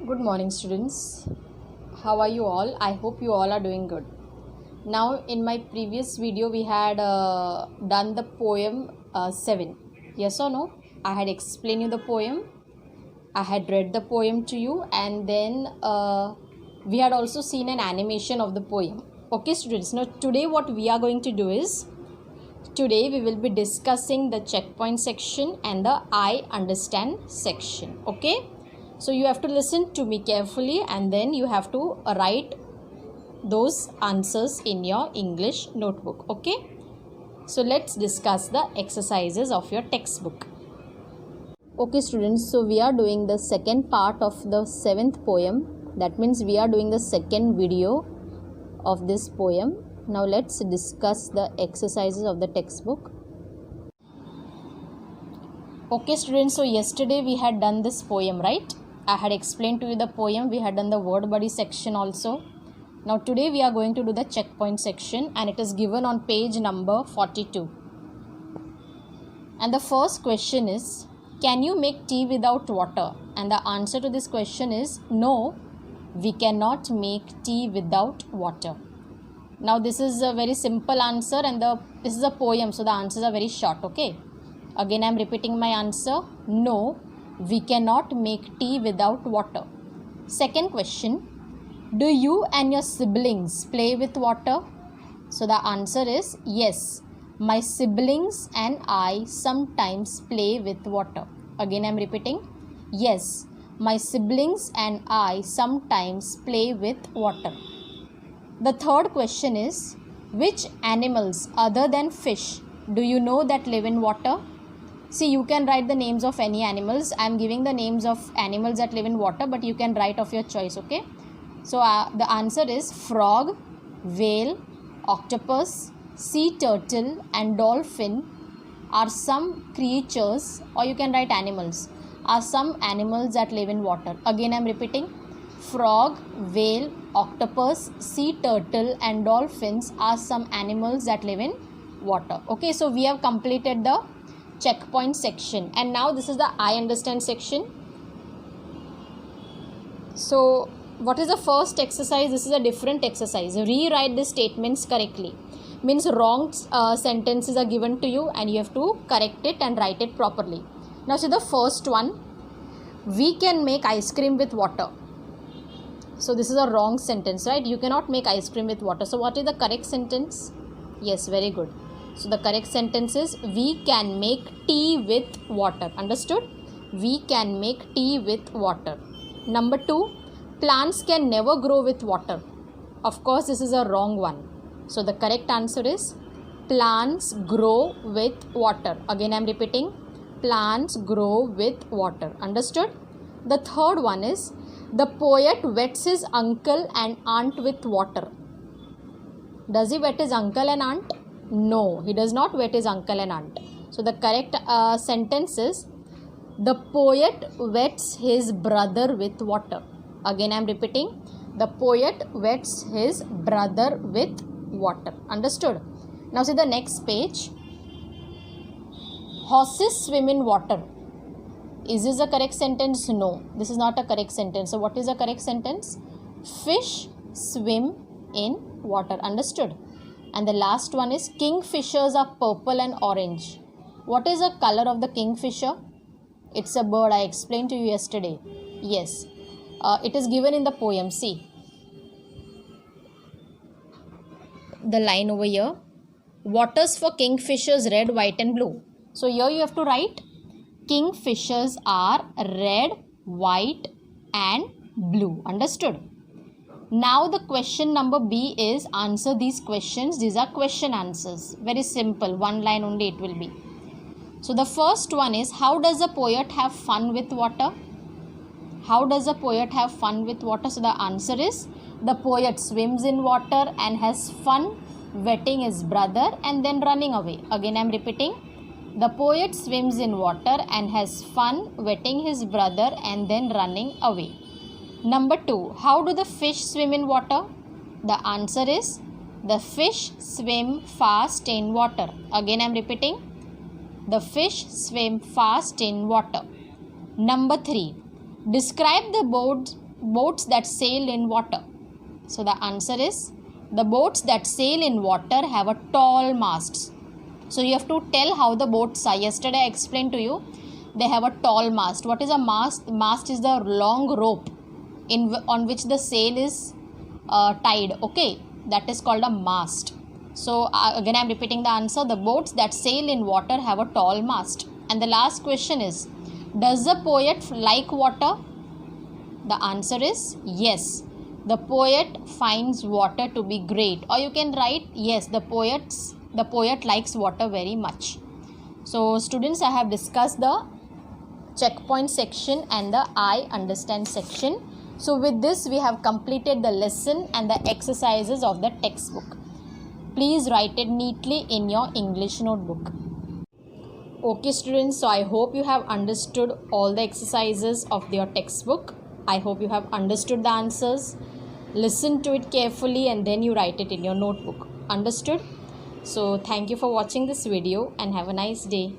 Good morning, students. How are you all? I hope you all are doing good. Now, in my previous video, we had done the poem 7. Yes or no? I had explained you the poem. I had read the poem to you, and then we had also seen an animation of the poem. Okay, students. Now, today, what we are going to do is today we will be discussing the checkpoint section and the I understand section. Okay. So you have to listen to me carefully and then you have to write those answers in your English notebook. Okay. So let's discuss the exercises of your textbook. Okay, students. So we are doing the second part of the 7th poem. That means we are doing the second video of this poem. Now let's discuss the exercises of the textbook. Okay, students. So yesterday we had done this poem, right? I had explained to you the poem. We had done the word body section also. Now today we are going to do the checkpoint section and it is given on page number 42. And the first question is, can you make tea without water? And the answer to this question is no, we cannot make tea without water. Now this is a very simple answer and this is a poem, so the answers are very short. Okay. Again I am repeating my answer. No, we cannot make tea without water. Second question, do you and your siblings play with water? So the answer is yes, my siblings and I sometimes play with water. Again I am repeating, yes, my siblings and I sometimes play with water. The third question is, which animals other than fish do you know that live in water? See, you can write the names of any animals. I am giving the names of animals that live in water, but you can write of your choice, okay? So, the answer is frog, whale, octopus, sea turtle and dolphin are some creatures, or you can write animals, are some animals that live in water. Again, I am repeating, frog, whale, octopus, sea turtle and dolphins are some animals that live in water. Okay, so we have completed the checkpoint section and now this is the I understand section. So what is the first exercise? This is a different exercise. Rewrite the statements correctly. Means wrong sentences are given to you and you have to correct it and write it properly. Now see the first one, we can make ice cream with water. So this is a wrong sentence, right? You cannot make ice cream with water. So what is the correct sentence? Yes, very good. So the correct sentence is, we can make tea with water. Understood? We can make tea with water. Number 2, plants can never grow with water. Of course, this is a wrong one. So the correct answer is, plants grow with water. Again, I am repeating, plants grow with water. Understood? The third one is, the poet wets his uncle and aunt with water. Does he wet his uncle and aunt? No, he does not wet his uncle and aunt. So the correct sentence is, the poet wets his brother with water. Again I am repeating, the poet wets his brother with water. Understood? Now see the next page. Horses swim in water. Is this a correct sentence? No, this is not a correct sentence. So what is the correct sentence? Fish swim in water. Understood? And the last one is, kingfishers are purple and orange. What is the color of the kingfisher? It's a bird. I explained to you yesterday. Yes. It is given in the poem. See. The line over here. Waters for kingfishers red, white and blue. So here you have to write, kingfishers are red, white and blue. Understood? Now the question number B is, answer these questions. These are question answers. Very simple. One line only it will be. So the first one is, how does a poet have fun with water? How does a poet have fun with water? So the answer is, the poet swims in water and has fun wetting his brother and then running away. Again I am repeating, the poet swims in water and has fun wetting his brother and then running away. Number 2, how do the fish swim in water? The answer is, the fish swim fast in water. Again I am repeating, the fish swim fast in water. Number 3, describe the boats that sail in water? So the answer is the boats that sail in water have a tall masts. So you have to tell how the boats are. Yesterday I explained to you, they have a tall mast. What is a mast? Mast is the long rope on which the sail is tied. Okay, that is called a mast. So again I am repeating the answer. The boats that sail in water have a tall mast. And the last question is, does the poet like water? The answer is yes. The poet finds water to be great. Or you can write, yes, the poet likes water very much. So students, I have discussed the checkpoint section and the I understand section. So with this we have completed the lesson and the exercises of the textbook. Please write it neatly in your English notebook. Okay students, so I hope you have understood all the exercises of your textbook. I hope you have understood the answers. Listen to it carefully and then you write it in your notebook. Understood? So thank you for watching this video and have a nice day.